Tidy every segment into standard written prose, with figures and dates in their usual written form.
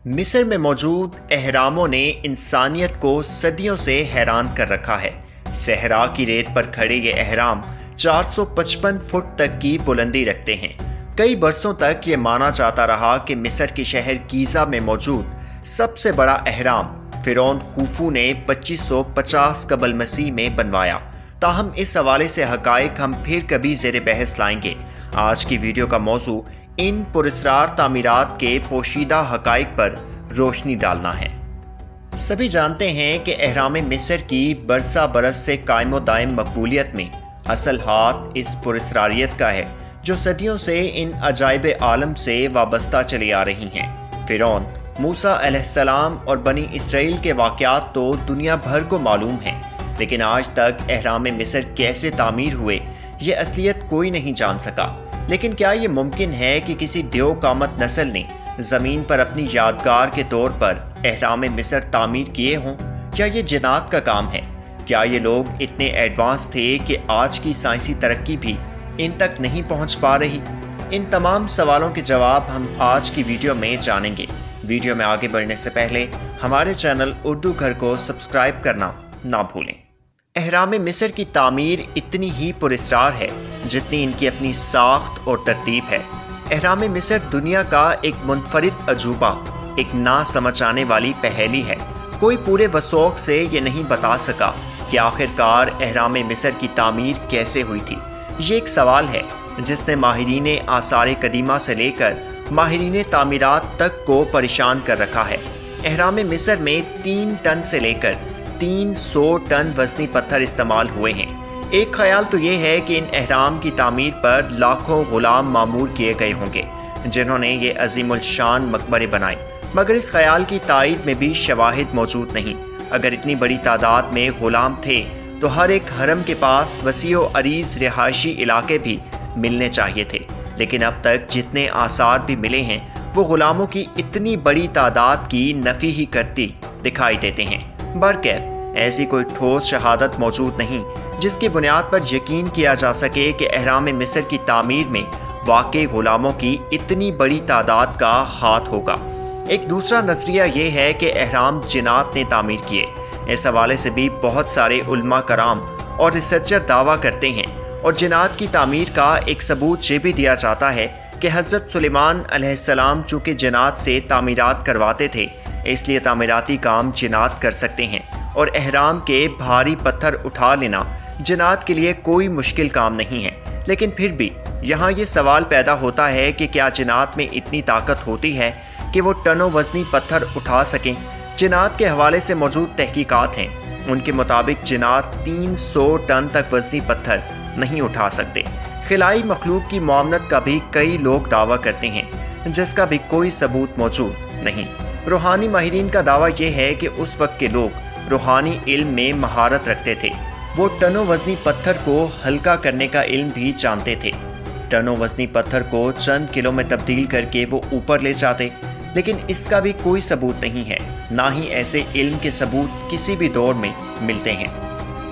मिस्र में मौजूद अहरामों ने इंसानियत को सदियों से हैरान कर रखा है। सहरा की रेत पर खड़े ये अहराम 455 फुट तक की बुलंदी रखते हैं। कई बरसों तक ये माना जाता रहा कि मिस्र के शहर गीज़ा में मौजूद सबसे बड़ा अहराम फिरौन खुफू ने 2550 कबल मसीह में बनवाया। ताहम इस हवाले से हकायक हम फिर कभी ज़ेरे बहस लाएंगे। आज की वीडियो का मौजू इन पुरस्कार तामीरात के पोशीदा हकायक पर रोशनी डालना है। सभी जानते हैं कि अहराम मिस्र की बरसा बरस से कायम दायम मकबूलियत में असल हाथ इस पुरस्कारियत का है जो सदियों से इन अजाइब आलम से वाबस्ता चली आ रही हैं। फिरौन, मूसा अलैहिस्सलाम और बनी इसराइल के वाक़यात तो दुनिया भर को मालूम हैं, लेकिन आज तक अहराम मिस्र कैसे तामीर हुए ये असलियत कोई नहीं जान सका। लेकिन क्या ये मुमकिन है कि किसी देव कामत नस्ल ने ज़मीन पर अपनी यादगार के तौर पर अहराम मिस्र तामीर किए हों, या ये जिन्नात का काम है? क्या ये लोग इतने एडवांस थे कि आज की साइंसी तरक्की भी इन तक नहीं पहुंच पा रही? इन तमाम सवालों के जवाब हम आज की वीडियो में जानेंगे। वीडियो में आगे बढ़ने से पहले हमारे चैनल उर्दू घर को सब्सक्राइब करना ना भूलें। अहराम मिस्र की तामीर इतनी ही पुरस्कार है जितनी इनकी अपनी साख्त और तरतीब है। अहराम मिस्र दुनिया का एक मुनफरिद अजूबा, एक ना समझ आने वाली पहेली है। कोई पूरे वसौक से ये नहीं बता सका कि आखिरकार अहराम मिस्र की तामीर कैसे हुई थी। ये एक सवाल है जिसने माहिरीन आसार कदीमा से लेकर माहिरीन तामीरात तक को परेशान कर रखा है। अहराम मिस्र में 3 टन से लेकर 300 टन वजनी पत्थर इस्तेमाल हुए हैं। एक ख्याल तो ये है कि इन अहराम की तामीर पर लाखों गुलाम मामूर किए गए होंगे जिन्होंने ये अजीमुल शान मकबरे बनाए, मगर इस ख्याल की तायद में भी शवाहिद मौजूद नहीं। अगर इतनी बड़ी तादाद में गुलाम थे तो हर एक हरम के पास वसीओ अरीज रिहायशी इलाके भी मिलने चाहिए थे, लेकिन अब तक जितने आसार भी मिले हैं वो गुलामों की इतनी बड़ी तादाद की नफी ही करती दिखाई देते हैं। बरकैफ ऐसी कोई ठोस शहादत मौजूद नहीं जिसकी बुनियाद पर यकीन किया जा सके कि अहराम मिस्र की तामीर में वाकई गुलामों की इतनी बड़ी तादाद का हाथ होगा। एक दूसरा नजरिया ये है कि अहराम जिन्नात ने तामीर किए। इस हवाले से भी बहुत सारे उलमा कराम और रिसर्चर दावा करते हैं, और जिन्नात की तामीर का एक सबूत ये भी दिया जाता है कि हज़रत सुलेमान अलैहिस्सलाम चूँकि जिन्नात से तामीरात करवाते थे, इसलिए तामीराती काम जिन्नात कर सकते हैं, और अहराम के भारी पत्थर उठा लेना जिन्नात के लिए कोई मुश्किल काम नहीं है। लेकिन फिर भी यहाँ ये सवाल पैदा होता है कि क्या जिन्नात में इतनी ताकत होती है कि वो टनों वजनी पत्थर उठा सकें? जिन्नात के हवाले से मौजूद तहकीकात हैं, उनके मुताबिक जिन्नात 300 टन तक वजनी पत्थर नहीं उठा सकते। खिलाई मखलूक की मुआवनत का भी कई लोग दावा करते हैं जिसका भी कोई सबूत मौजूद नहीं। रूहानी माहिरीन का दावा यह है कि उस वक्त के लोग रूहानी इल्म में महारत रखते थे। वो टनों वजनी पत्थर को हल्का करने का इल्म भी जानते थे। टनों वजनी पत्थर को चंद किलो में तब्दील करके वो ऊपर ले जाते, लेकिन इसका भी कोई सबूत नहीं है। ना ही ऐसे इल्म के सबूत किसी भी दौर में मिलते हैं।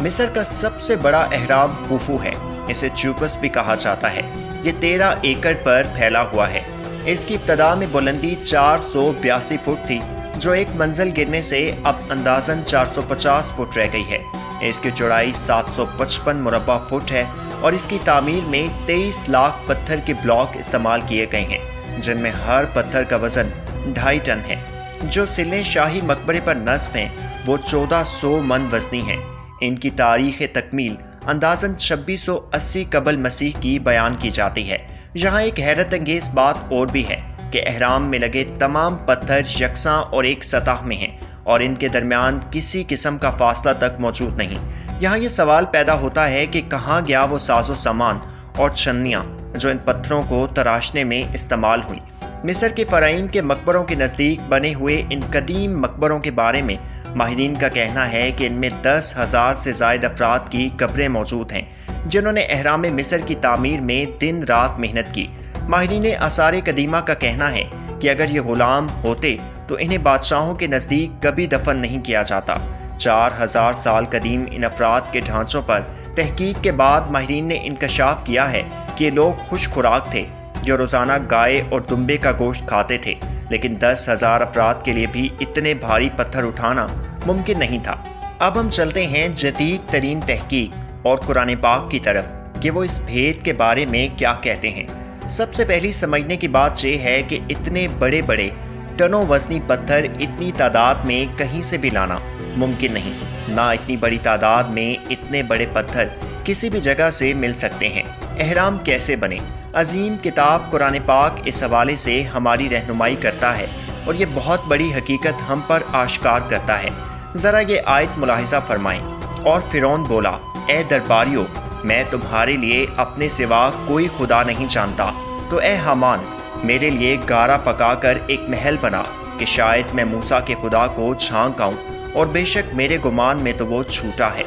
मिस्र का सबसे बड़ा अहराम खुफू है। इसे च्यूपस भी कहा जाता है। ये 13 एकड़ पर फैला हुआ है। इसकी इब्तदा में बुलंदी 482 फुट थी, जो एक मंजिल गिरने से अब अंदाजन 450 फुट रह गई है। इसकी चौड़ाई 755 मुरब्बा फुट है, और इसकी तामीर में 23 लाख पत्थर के ब्लॉक इस्तेमाल किए गए हैं, जिनमें हर पत्थर का वजन 2.5 टन है। जो सिले शाही मकबरे पर नस्ब हैं वो 1400 मन वजनी हैं। इनकी तारीख तकमील अंदाजन 2680 कबल मसीह की बयान की जाती है। यहाँ एक हैरत अंगेज बात और भी है कि अहराम में लगे तमाम पत्थर यकसां और एक सतह में हैं, और इनके दरमियान किसी किस्म का फासला तक मौजूद नहीं। यहाँ ये सवाल पैदा होता है कि कहाँ गया वो साजो सामान और छन्नियाँ जो इन पत्थरों को तराशने में इस्तेमाल हुई। मिस्र के फ़राइन के मकबरों के नज़दीक बने हुए इन कदीम मकबरों के बारे में माहिरीन का कहना है कि इनमें 10,000 से ज़ायद अफराद की कब्रें मौजूद हैं जिन्होंने अहराम मिस्र की तामीर में दिन रात मेहनत की। माहिरीन आसार कदीमा का कहना है कि अगर ये गुलाम होते तो इन्हें बादशाहों के नज़दीक कभी दफन नहीं किया जाता। 4000 साल कदीम इन अफराद के ढांचों पर तहकीक के बाद माहिरीन ने इंकशाफ किया है कि ये लोग खुश खुराक थे जो रोज़ाना गाय और दुम्बे का गोश्त खाते थे। लेकिन 10,000 अफराद के लिए भी इतने भारी पत्थर उठाना मुमकिन नहीं था। अब हम चलते हैं जदीद तरीन तहकीक और कुरान पाक की तरफ कि वो इस भेद के बारे में क्या कहते हैं। सबसे पहली समझने की बात यह है कि इतने बड़े बड़े टनों वजनी पत्थर इतनी तादाद में कहीं से भी लाना मुमकिन नहीं, ना इतनी बड़ी तादाद में इतने बड़े पत्थर किसी भी जगह से मिल सकते हैं। एहराम कैसे बने? अजीम किताब कुरान पाक इस हवाले से हमारी रहनुमाई करता है और ये बहुत बड़ी हकीकत हम पर आश्कार करता है। जरा ये आयत मुलाहिजा फरमाएं। और फिरौन बोला, ए दरबारियों, मैं तुम्हारे लिए अपने सिवा कोई खुदा नहीं जानता, तो ए हामान, मेरे लिए गारा पकाकर एक महल बना कि शायद मैं मूसा के खुदा को झांक आऊं, और बेशक मेरे गुमान में तो वो झूठा है।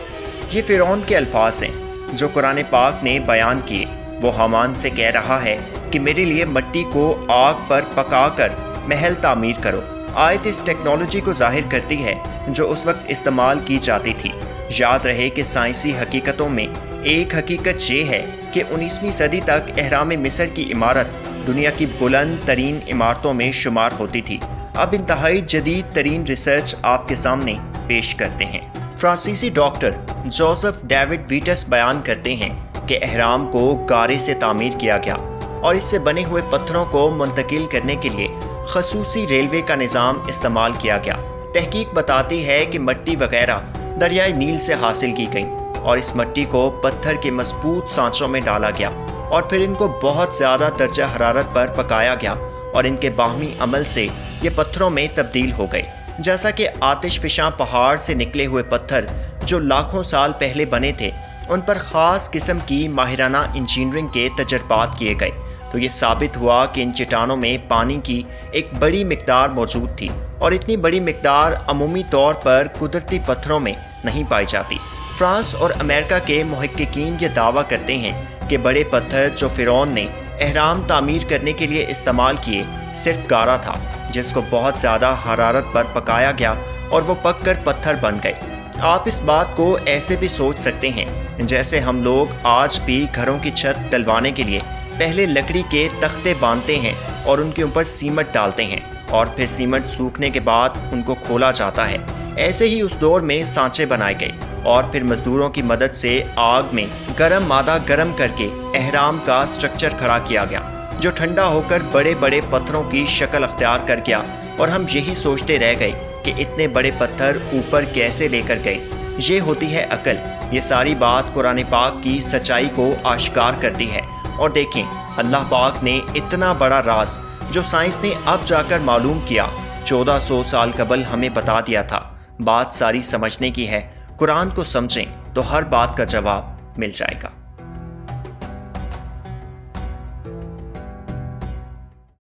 ये फिरौन के अल्फाज हैं जो कुरान पाक ने बयान किए। वो हामान से कह रहा है कि मेरे लिए मिट्टी को आग पर पकाकर महल तामीर करो। आयत इस टेक्नोलॉजी को जाहिर करती है जो उस वक्त इस्तेमाल की जाती थी। याद रहे कि साइंसी हकीकतों में एक हकीकत ये है कि 19वीं सदी तक एहराम मिस्र की इमारत दुनिया की बुलंद तरीन इमारतों में शुमार होती थी। अब इंतहाई जदीद तरीन रिसर्च आपके सामने पेश करते हैं। फ्रांसीसी डॉक्टर जोसेफ डेविड वीटस बयान करते हैं कि एहराम को गारे से तामीर किया गया और इससे बने हुए पत्थरों को मुंतकिल करने के लिए खसूसी रेलवे का निज़ाम इस्तेमाल किया गया। तहकीक बताती है कि मिट्टी वगैरह दरियाए नील से हासिल की गई और इस मिट्टी को पत्थर के मजबूत सांचों में डाला गया और फिर इनको बहुत ज़्यादा दर्जा हरारत पर पकाया गया और इनके बाहमी अमल से ये पत्थरों में तब्दील हो गए। जैसा कि आतिशफिशां पहाड़ से निकले हुए पत्थर जो लाखों साल पहले बने थे, उन पर ख़ास किस्म की माहिराना इंजीनियरिंग के तजर्बात किए गए, तो ये साबित हुआ कि इन चट्टानों में पानी की एक बड़ी मिकदार मौजूद थी और इतनी बड़ी मिकदार अमूमी तौर पर कुदरती पत्थरों में नहीं पाई जाती। फ्रांस और अमेरिका के मुहक्किकीन ये दावा करते हैं कि बड़े पत्थर जो फिरौन ने एहराम तामीर करने के लिए इस्तेमाल किए सिर्फ गारा था, जिसको बहुत ज़्यादा हरारत पर पकाया गया और वो पककर पत्थर बन गए। आप इस बात को ऐसे भी सोच सकते हैं जैसे हम लोग आज भी घरों की छत डलवाने के लिए पहले लकड़ी के तख्ते बांधते हैं और उनके ऊपर सीमेंट डालते हैं और फिर सीमेंट सूखने के बाद उनको खोला जाता है। ऐसे ही उस दौर में सांचे बनाए गए और फिर मजदूरों की मदद से आग में गर्म मादा गर्म करके एहराम का स्ट्रक्चर खड़ा किया गया, जो ठंडा होकर बड़े बड़े पत्थरों की शक्ल अख्तियार कर गया और हम यही सोचते रह गए कि इतने बड़े पत्थर ऊपर कैसे लेकर गए। ये होती है अकल। ये सारी बात कुरान पाक की सच्चाई को आश्कार करती है। और देखें, अल्लाह पाक ने इतना बड़ा राज जो साइंस ने अब जाकर मालूम किया 1400 साल कबल हमें बता दिया था। बात सारी समझने की है। कुरान को समझें तो हर बात का जवाब मिल जाएगा।